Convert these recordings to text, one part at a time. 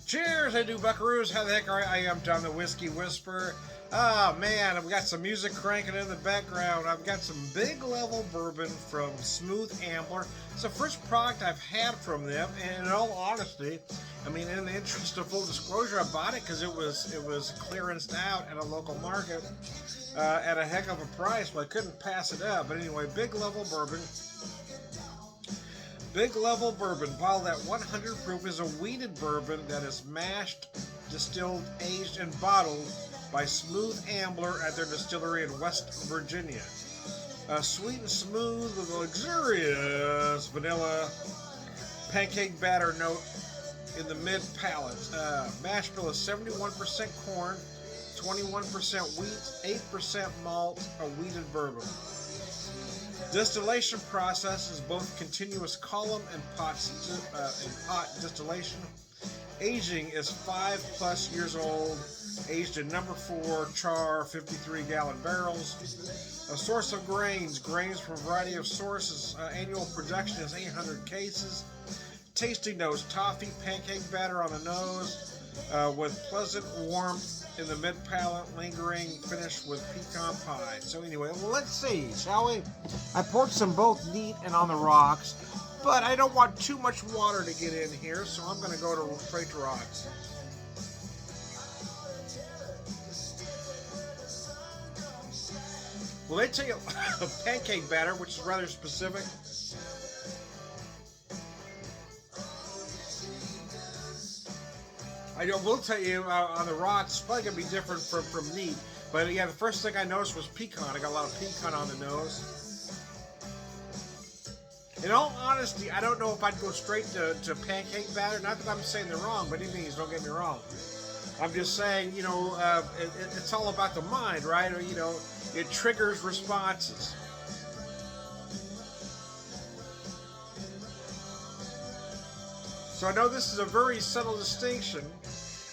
Cheers, I do buckaroos. How the heck are you? I am Tom the Whiskey Whisperer. Oh man, I've got some music cranking in the background. I've got some big level bourbon from Smooth Ambler. It's the first product I've had from them, and in all honesty, I mean, in the interest of full disclosure, I bought it because it was clearanced out at a local market at a heck of a price, but I couldn't pass it up. But anyway, big level bourbon. Big Level Bourbon, bottled at 100 proof, is a wheated bourbon that is mashed, distilled, aged, and bottled by Smooth Ambler at their distillery in West Virginia. Sweet and smooth with a luxurious vanilla pancake batter note in the mid palate. Mash bill is 71% corn, 21% wheat, 8% malt, a wheated bourbon. Distillation process is both continuous column and pot distillation. Aging is 5+ years old, aged in number 4 char 53-gallon barrels. A source of grains from a variety of sources. Annual production is 800 cases. Tasting notes: toffee, pancake batter on the nose, with pleasant warmth in the mid palate, lingering finish with pecan pie. So anyway, well, let's see, shall we? I poured some both neat and on the rocks, but I don't want too much water to get in here, so I'm going to go to straight to rocks. Well, they take a pancake batter, which is rather specific. I will tell you, on the rocks, it's probably going to be different from neat. But yeah, the first thing I noticed was pecan. I got a lot of pecan on the nose. In all honesty, I don't know if I'd go straight to pancake batter. Not that I'm saying they're wrong, but any means, don't get me wrong. I'm just saying, you know, it's all about the mind, right? Or, you know, it triggers responses. So I know this is a very subtle distinction.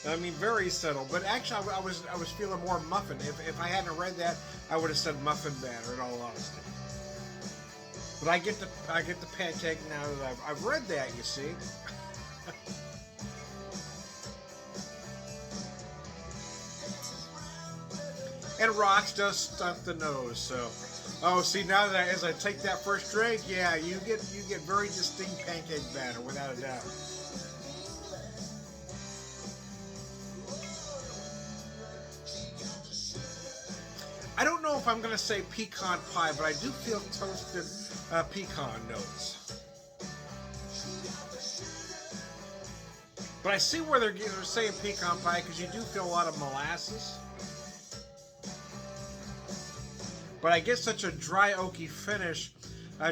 I mean, very subtle. But actually, I was feeling more muffin. If I hadn't read that, I would have said muffin batter. In all honesty. But I get the pancake now that I've read that. You see. And rocks does stunt the nose. So, oh, see, now that as I take that first drink, yeah, you get very distinct pancake batter without a doubt. I don't know if I'm going to say pecan pie, but I do feel toasted pecan notes. But I see where they're saying pecan pie because you do feel a lot of molasses. But I get such a dry, oaky finish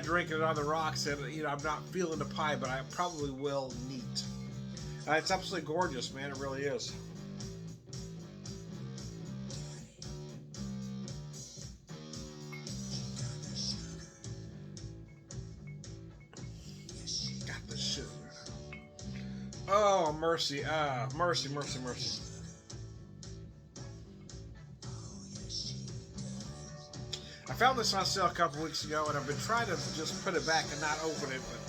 drinking it on the rocks, and you know I'm not feeling the pie, but I probably will neat. It's absolutely gorgeous, man. It really is. Got the sugar. Oh, mercy. Mercy, mercy, mercy. I found this on sale a couple weeks ago, and I've been trying to just put it back and not open it, but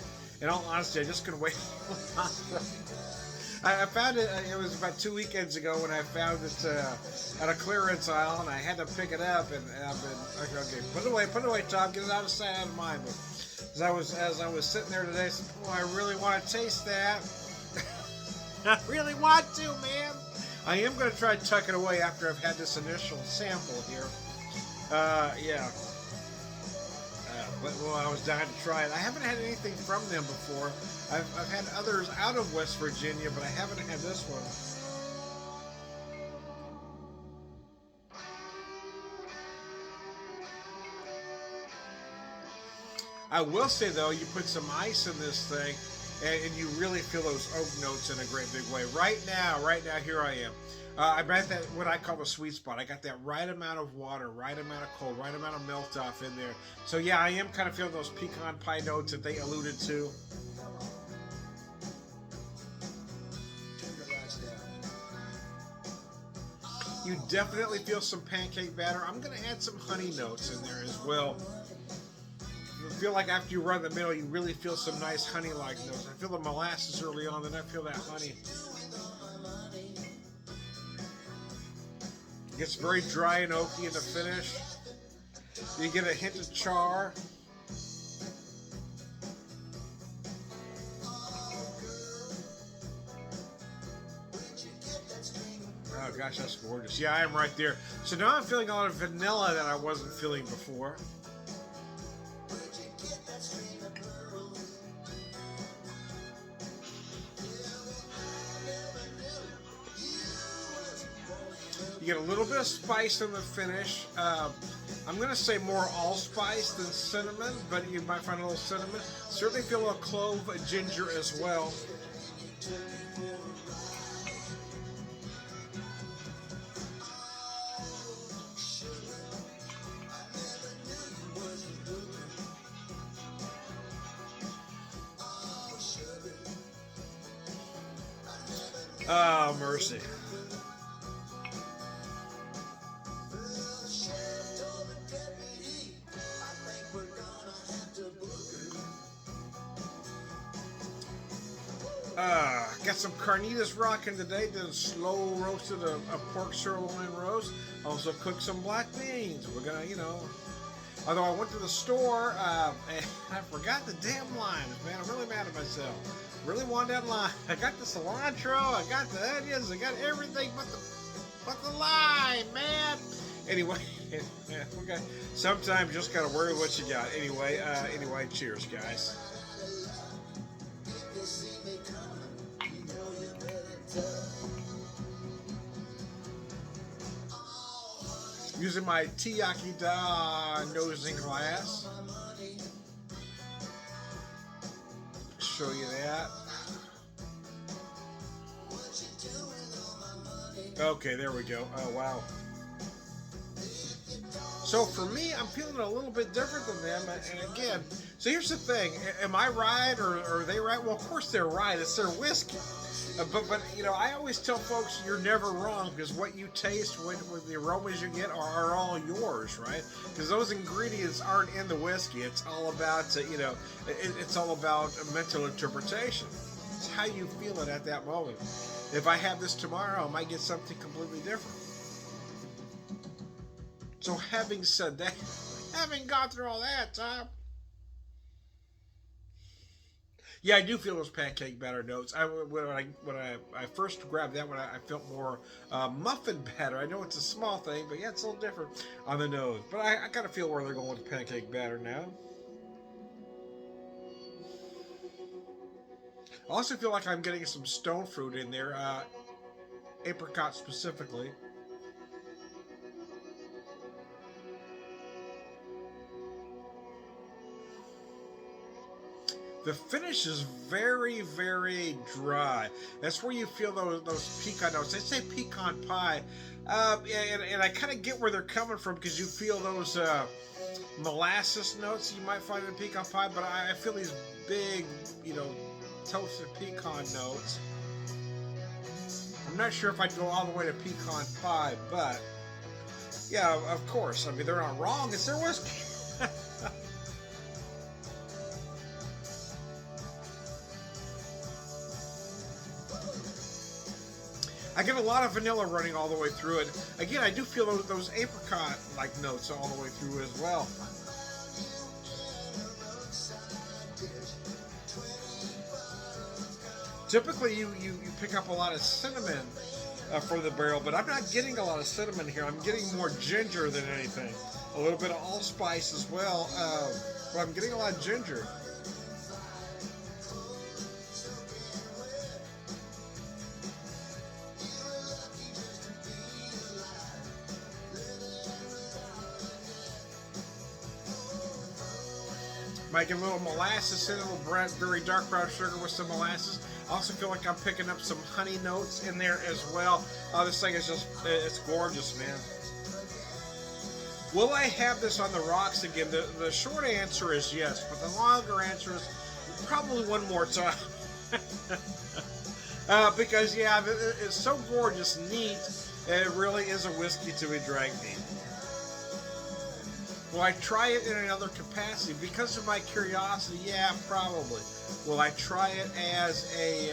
in all honesty, I just couldn't wait. I found it, it was about 2 weekends ago when I found it at a clearance aisle, and I had to pick it up, and I've been, okay, put it away, Tom, get it out of sight, out of mind. But as I was sitting there today, I said, oh, I really want to taste that. I really want to, man. I am going to try to tuck it away after I've had this initial sample here. Yeah. But well, I was dying to try it. I haven't had anything from them before. I've had others out of West Virginia, but I haven't had this one. I will say though, you put some ice in this thing, and you really feel those oak notes in a great big way. Right now, here I am. I'm at that, what I call the sweet spot. I got that right amount of water, right amount of cold, right amount of melt off in there. So yeah, I am kind of feeling those pecan pie notes that they alluded to. You definitely feel some pancake batter. I'm going to add some honey notes in there as well. I feel like after you run the middle, you really feel some nice honey-like notes. I feel the molasses early on, then I feel that honey. It gets very dry and oaky in the finish. You get a hint of char. Oh gosh, that's gorgeous. Yeah, I am right there. So now I'm feeling a lot of vanilla that I wasn't feeling before. You get a little bit of spice in the finish. I'm going to say more allspice than cinnamon, but you might find a little cinnamon. Certainly feel a little clove, ginger as well. Oh, mercy. Got some carnitas rocking today. Did a slow roasted a pork sirloin roast. Also cooked some black beans. We're gonna, although I went to the store and I forgot the damn limes, man. I'm really mad at myself. Really want that lime. I got the cilantro. I got the onions. I got everything but the lime, man. Anyway, okay. Sometimes you just gotta worry what you got. Anyway, cheers, guys. Using my Tiyaki Da nosing glass. Show you that. Okay, there we go. Oh, wow. So for me, I'm feeling a little bit different than them. And again, so here's the thing. Am I right or are they right? Well, of course they're right. It's their whiskey. But I always tell folks you're never wrong because what you taste, with the aromas you get are all yours, right? Because those ingredients aren't in the whiskey. It's all about, it's all about mental interpretation. It's how you feel it at that moment. If I have this tomorrow, I might get something completely different. So having said that, having gone through all that, Tom, yeah, I do feel those pancake batter notes. When I first grabbed that one, I felt more muffin batter. I know it's a small thing, but yeah, it's a little different on the nose. But I kind of feel where they're going with the pancake batter now. I also feel like I'm getting some stone fruit in there, apricot specifically. The finish is very, very dry. That's where you feel those pecan notes. They say pecan pie, and I kind of get where they're coming from because you feel those molasses notes you might find in pecan pie, but I feel these big, toasted pecan notes. I'm not sure if I'd go all the way to pecan pie, but yeah, of course. I mean, they're not wrong. It's their whiskey. I get a lot of vanilla running all the way through it. Again, I do feel those apricot-like notes all the way through as well. Typically, you pick up a lot of cinnamon for the barrel, but I'm not getting a lot of cinnamon here. I'm getting more ginger than anything. A little bit of allspice as well, but I'm getting a lot of ginger. Might get a little molasses in it, a little very dark brown sugar with some molasses. I also feel like I'm picking up some honey notes in there as well. This thing is it's gorgeous, man. Will I have this on the rocks again? The short answer is yes, but the longer answer is probably one more time. Because, yeah, it's so gorgeous, neat, and it really is a whiskey to be drank neat. Will I try it in another capacity? Because of my curiosity, yeah, probably. Will I try it as a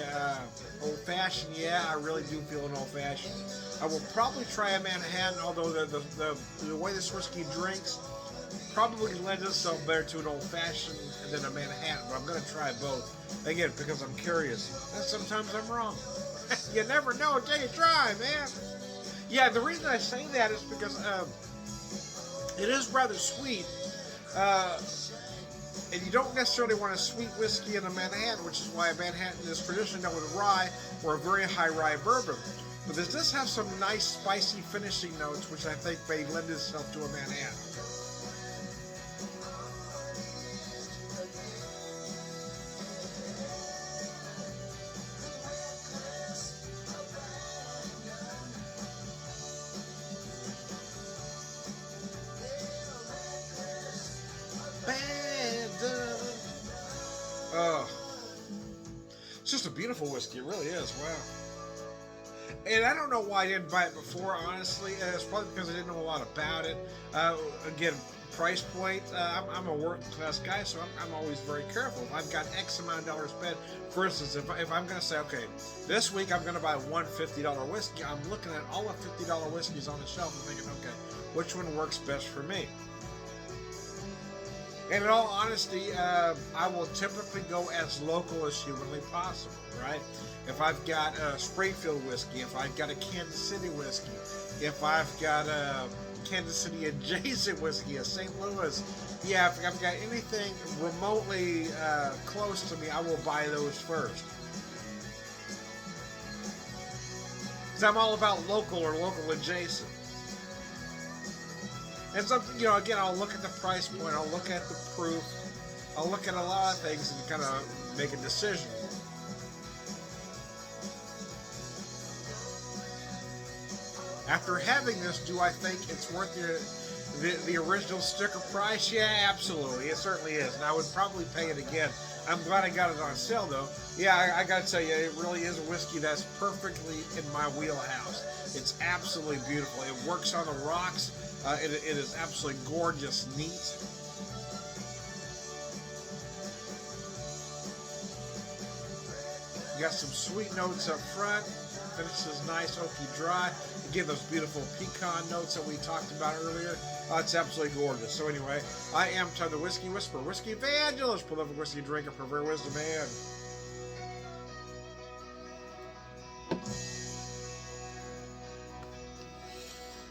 old-fashioned? Yeah, I really do feel an old-fashioned. I will probably try a Manhattan, although the way this whiskey drinks probably lends itself better to an old fashioned than a Manhattan. But I'm going to try both again because I'm curious, and sometimes I'm wrong. You never know until you try, man. Yeah, the reason I say that is because it is rather sweet. And you don't necessarily want a sweet whiskey in a Manhattan, which is why a Manhattan is traditionally done with rye or a very high rye bourbon. But this does have some nice spicy finishing notes, which I think may lend itself to a Manhattan. Oh, it's just a beautiful whiskey. It really is. Wow. And I don't know why I didn't buy it before, honestly. It's probably because I didn't know a lot about it. Again, price point. I'm a working class guy, so I'm always very careful. If I've got X amount of dollars spent, for instance, if I'm going to say, okay, this week I'm going to buy one $50 whiskey, I'm looking at all the $50 whiskeys on the shelf and thinking, okay, which one works best for me? And in all honesty, I will typically go as local as humanly possible, right? If I've got a Springfield whiskey, if I've got a Kansas City whiskey, if I've got a Kansas City adjacent whiskey, a St. Louis, yeah, if I've got anything remotely close to me, I will buy those first. Because I'm all about local or local adjacent. And something, you know, again, I'll look at the price point, I'll look at the proof, I'll look at a lot of things and kind of make a decision. After having this, do I think it's worth the original sticker price? Yeah, absolutely. It certainly is. And I would probably pay it again. I'm glad I got it on sale, though. Yeah, I got to tell you, it really is a whiskey that's perfectly in my wheelhouse. It's absolutely beautiful. It works on the rocks. It is absolutely gorgeous, neat. You got some sweet notes up front. Finishes nice, oaky dry. Again, those beautiful pecan notes that we talked about earlier. It's absolutely gorgeous. So anyway, I am Todd the Whiskey Whisperer, Whiskey Evangelist, prolific whiskey drinker, pervert wisdom man.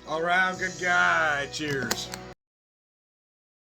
All around good guy. Cheers.